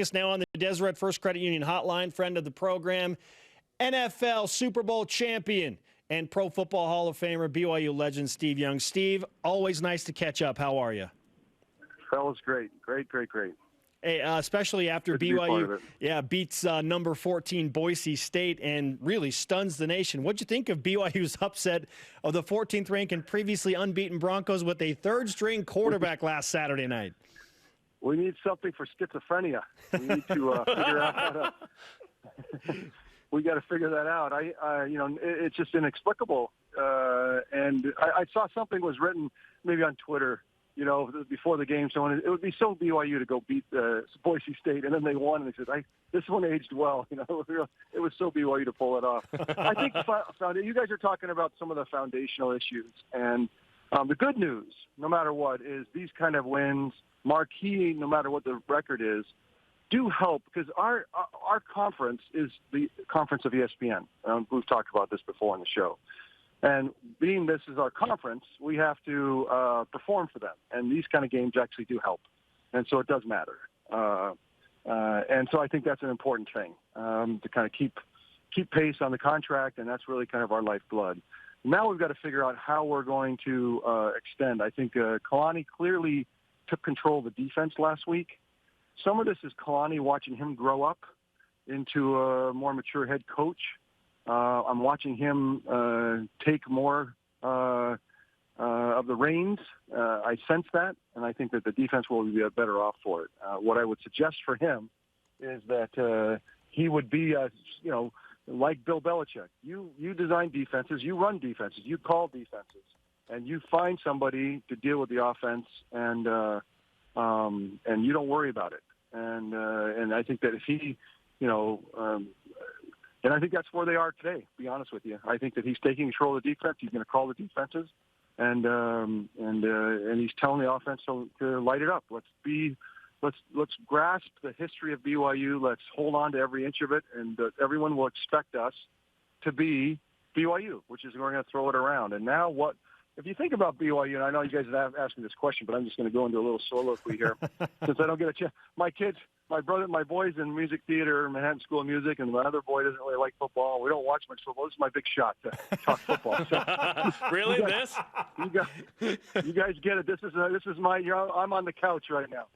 us now on the Deseret First Credit Union hotline, friend of the program, NFL Super Bowl champion and Pro Football Hall of Famer, BYU legend Steve Young. Steve, always nice to catch up. How are you? Fellas, great. Hey, especially after BYU beats number 14 Boise State and really stuns the nation. What'd you think of BYU's upset of the 14th ranked and previously unbeaten Broncos with a third-string quarterback last Saturday night? We need something for schizophrenia. We need to figure out how to. We got to figure that out. It's just inexplicable. And I saw something was written maybe on Twitter, before the game. So it would be so BYU to go beat Boise State, and then they won. And they said, "This one aged well." It was so BYU to pull it off. I think you guys are talking about some of the foundational issues, and the good news, no matter what, is these kind of wins, marquee, no matter what the record is, do help because our conference is the conference of ESPN. We've talked about this before on the show. And being this is our conference, we have to perform for them. And these kind of games actually do help. And so it does matter. And so I think that's an important thing, to kind of keep pace on the contract, and that's really kind of our lifeblood. Now we've got to figure out how we're going to extend. I think Kalani clearly took control of the defense last week. Some of this is Kalani watching him grow up into a more mature head coach. I'm watching him take more of the reins. I sense that, and I think that the defense will be better off for it. What I would suggest for him is that he would be, like Bill Belichick. You design defenses, you run defenses, you call defenses, and you find somebody to deal with the offense, and you don't worry about it. And I think that if he, and I think that's where they are today, to be honest with you. I think that he's taking control of the defense. He's going to call the defenses, and he's telling the offense to light it up. Let's grasp the history of BYU. Let's hold on to every inch of it, and everyone will expect us to be BYU, which is we're going to throw it around. And now what? If you think about BYU, and I know you guys have asked me this question, but I'm just going to go into a little soliloquy here since I don't get a chance. My kids, my boys in music theater, Manhattan School of Music, and my other boy doesn't really like football. We don't watch much football. This is my big shot to talk football. So, really, you guys get it. This is my. I'm on the couch right now.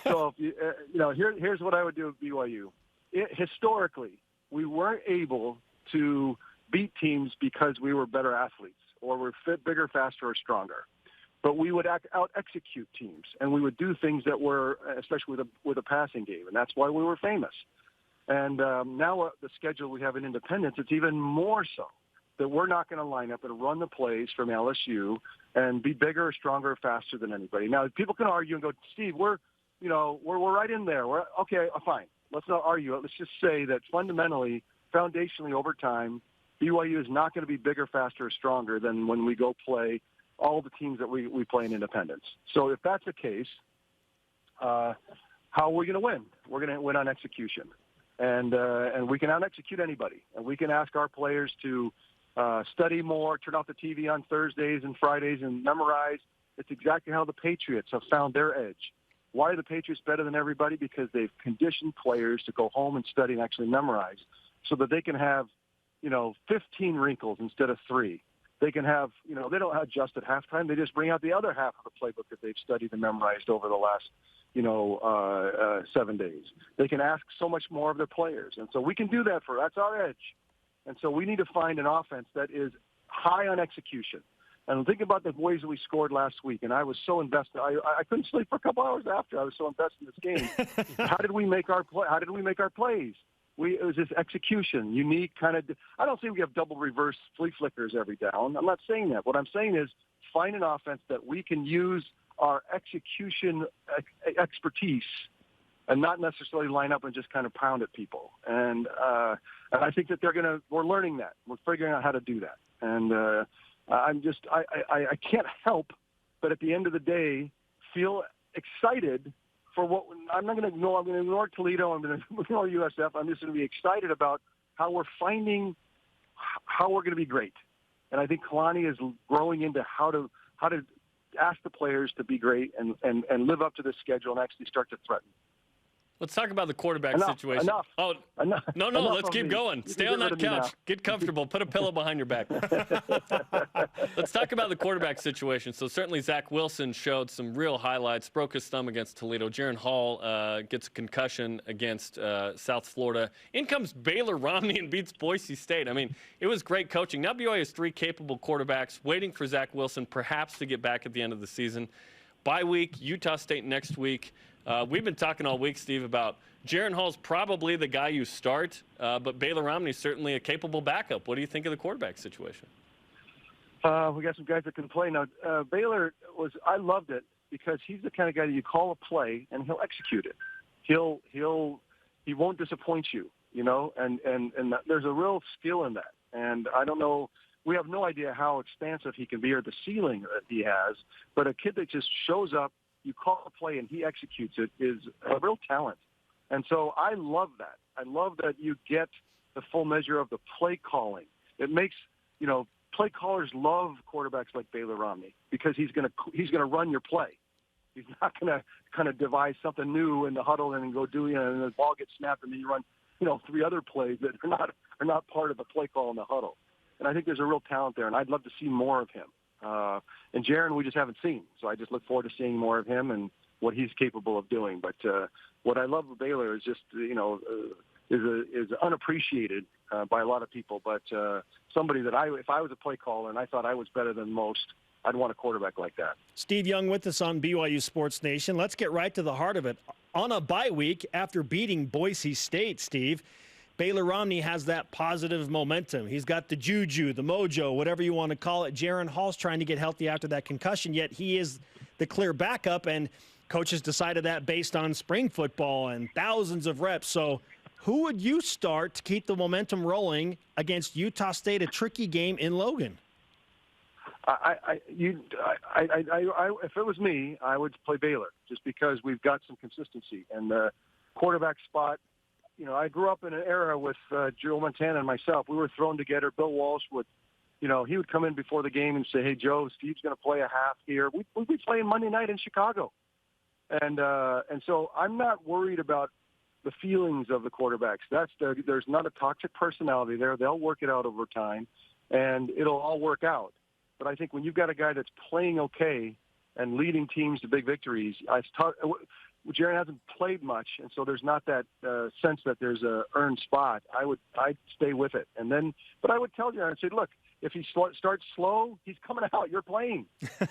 So if here's what I would do with BYU. Historically, we weren't able to beat teams because we were better athletes or we're fit, bigger, faster, or stronger. But we would out-execute teams, and we would do things that were, especially with a passing game, and that's why we were famous. And now the schedule we have in Independence, it's even more so that we're not going to line up and run the plays from LSU and be bigger, or stronger, or faster than anybody. Now, people can argue and go, Steve, we're right in there. We're okay, fine. Let's not argue it. Let's just say that fundamentally, foundationally, over time, BYU is not going to be bigger, faster, or stronger than when we go play all the teams that we play in Independence. So if that's the case, how are we going to win? We're going to win on execution. And we can out-execute anybody. And we can ask our players to study more, turn off the TV on Thursdays and Fridays and memorize. It's exactly how the Patriots have found their edge. Why are the Patriots better than everybody? Because they've conditioned players to go home and study and actually memorize so that they can have 15 wrinkles instead of 3. They can have, they don't adjust at halftime. They just bring out the other half of the playbook that they've studied and memorized over the last, 7 days. They can ask so much more of their players. And so we can do that that's our edge. And so we need to find an offense that is high on execution. And think about the ways that we scored last week. And I was so invested. I couldn't sleep for a couple hours after. I was so invested in this game. How did we make our plays? It was this execution, unique kind of. I don't say we have double reverse flea flickers every down. I'm not saying that. What I'm saying is find an offense that we can use our execution expertise and not necessarily line up and just kind of pound at people. And I think that we're learning that. We're figuring out how to do that. And I can't help but at the end of the day feel excited for what I'm not going to ignore. I'm going to ignore Toledo. I'm going to ignore USF. I'm just going to be excited about how we're finding how we're going to be great. And I think Kalani is growing into how to ask the players to be great and live up to this schedule and actually start to threaten. Let's talk about the quarterback situation. Enough. Oh, enough. No, Enough let's keep going. Stay on that couch. Get comfortable. Put a pillow behind your back. Let's talk about the quarterback situation. So certainly Zach Wilson showed some real highlights, broke his thumb against Toledo. Jaren Hall gets a concussion against South Florida. In comes Baylor Romney and beats Boise State. I mean, it was great coaching. Now BYU has 3 capable quarterbacks waiting for Zach Wilson perhaps to get back at the end of the season. Bye week, Utah State next week. We've been talking all week, Steve, about Jaren Hall's probably the guy you start, but Baylor Romney's certainly a capable backup. What do you think of the quarterback situation? We got some guys that can play. Now, Baylor I loved it because he's the kind of guy that you call a play and he'll execute it. He won't disappoint you, you know, and there's a real skill in that. And I don't know, we have no idea how expansive he can be or the ceiling that he has, but a kid that just shows up, you call a play and he executes it is a real talent. And so I love that. I love that you get the full measure of the play calling. It makes, you know, play callers love quarterbacks like Baylor Romney because he's going to run your play. He's not going to kind of devise something new in the huddle and then go do, you know, and the ball gets snapped and then you run, you know, 3 other plays that are not part of the play call in the huddle. And I think there's a real talent there, and I'd love to see more of him. And Jaren, we just haven't seen. So I just look forward to seeing more of him and what he's capable of doing. But what I love with Baylor is just, you know, is unappreciated by a lot of people. But somebody that if I was a play caller and I thought I was better than most, I'd want a quarterback like that. Steve Young with us on BYU Sports Nation. Let's get right to the heart of it. On a bye week after beating Boise State, Steve, Baylor Romney has that positive momentum. He's got the juju, the mojo, whatever you want to call it. Jaren Hall's trying to get healthy after that concussion, yet he is the clear backup, and coaches decided that based on spring football and thousands of reps. So who would you start to keep the momentum rolling against Utah State, a tricky game in Logan? If it was me, I would play Baylor just because we've got some consistency. And the quarterback spot, you know, I grew up in an era with Joe Montana and myself. We were thrown together. Bill Walsh would, you know, he would come in before the game and say, hey, Joe, Steve's going to play a half here. We'd be playing Monday night in Chicago. And so I'm not worried about the feelings of the quarterbacks. There's not a toxic personality there. They'll work it out over time, and it'll all work out. But I think when you've got a guy that's playing okay and leading teams to big victories, Jaren hasn't played much, and so there's not that sense that there's a earned spot. I'd stay with it, but I would tell Jaren, I'd say, look, if he starts slow, he's coming out. You're playing.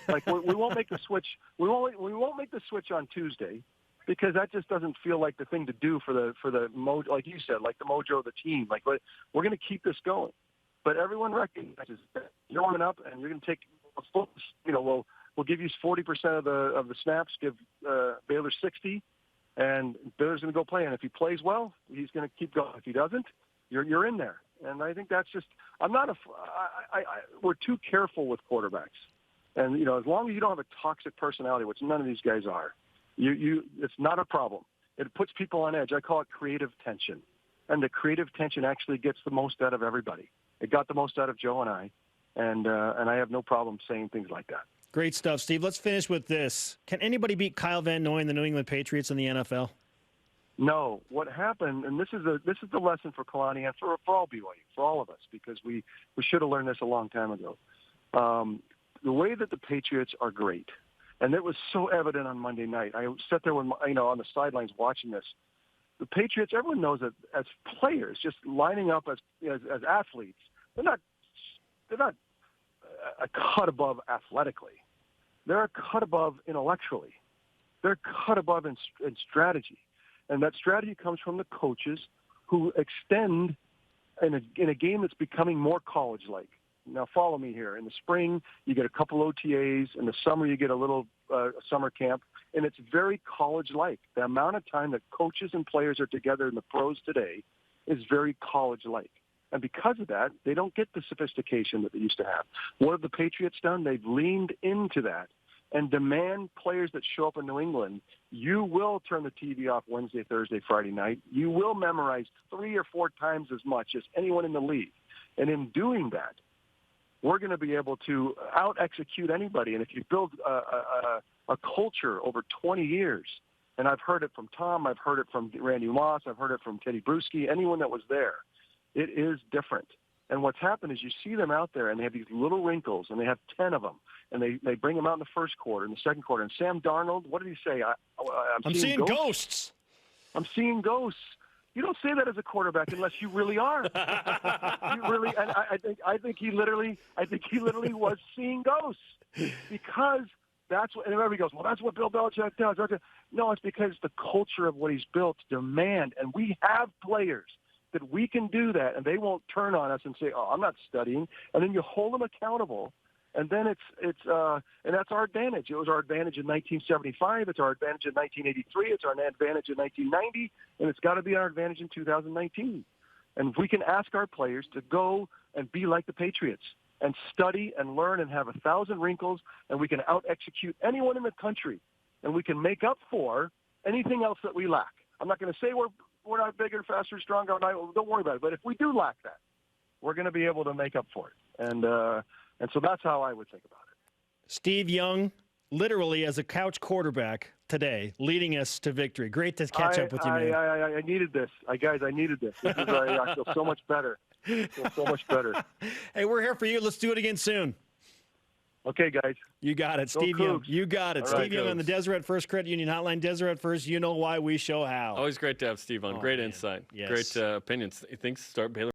Like we won't make the switch. We won't make the switch on Tuesday because that just doesn't feel like the thing to do for the mojo, like you said, like the mojo of the team. Like we're going to keep this going, but everyone recognizes that you're warming up and you're going to take a full. You know, we'll give you 40% of the snaps. Give Baylor 60, and Baylor's going to go play. And if he plays well, he's going to keep going. If he doesn't, you're in there. And I think that's just we're too careful with quarterbacks. And, you know, as long as you don't have a toxic personality, which none of these guys are, it's not a problem. It puts people on edge. I call it creative tension. And the creative tension actually gets the most out of everybody. It got the most out of Joe and I. And I have no problem saying things like that. Great stuff, Steve. Let's finish with this. Can anybody beat Kyle Van Noy and the New England Patriots in the NFL? No. What happened, and this is the lesson for Kalani and for all BYU, for all of us, because we should have learned this a long time ago. The way that the Patriots are great, and it was so evident on Monday night. I sat there on the sidelines watching this. The Patriots, everyone knows that as players, just lining up as athletes, they're not a cut above athletically. They're a cut above intellectually. They're a cut above in strategy. And that strategy comes from the coaches who extend in a game that's becoming more college-like. Now, follow me here. In the spring, you get a couple OTAs. In the summer, you get a little summer camp. And it's very college-like. The amount of time that coaches and players are together in the pros today is very college-like. And because of that, they don't get the sophistication that they used to have. What have the Patriots done? They've leaned into that and demand players that show up in New England. You will turn the TV off Wednesday, Thursday, Friday night. You will memorize 3 or 4 times as much as anyone in the league. And in doing that, we're going to be able to out-execute anybody. And if you build a culture over 20 years And I've heard it from Tom. I've heard it from Randy Moss. I've heard it from Teddy Bruschi, anyone that was there. It is different. And what's happened is you see them out there, and they have these little wrinkles, and they have 10 of them. And they bring them out in the first quarter, in the second quarter. And Sam Darnold, what did he say? I'm seeing ghosts. I'm seeing ghosts. You don't say that as a quarterback unless you really are. You really, and I think he literally was seeing ghosts, because that's what. And everybody goes, well, that's what Bill Belichick does. No, it's because the culture of what he's built demand, and we have players that we can do that, and they won't turn on us and say, "Oh, I'm not studying." And then you hold them accountable, and then and that's our advantage. It was our advantage in 1975. It's our advantage in 1983. It's our advantage in 1990, and it's got to be our advantage in 2019. And if we can ask our players to go and be like the Patriots and study and learn and have 1,000 wrinkles, and we can out-execute anyone in the country, and we can make up for anything else that we lack. I'm not going to say we're not bigger, faster, stronger. Don't worry about it. But if we do lack that, we're going to be able to make up for it. And so that's how I would think about it. Steve Young, literally as a couch quarterback today, leading us to victory. Great to catch up with you, man. I needed this. Guys, I needed this. I feel so much better. Hey, we're here for you. Let's do it again soon. Okay, guys. You got it. Steve Young. You got it. Steve Young on the Deseret First Credit Union Hotline. Deseret First, you know why, we show how. Always great to have Steve on. Great insight. Yes. Great opinions. He thinks start Bailey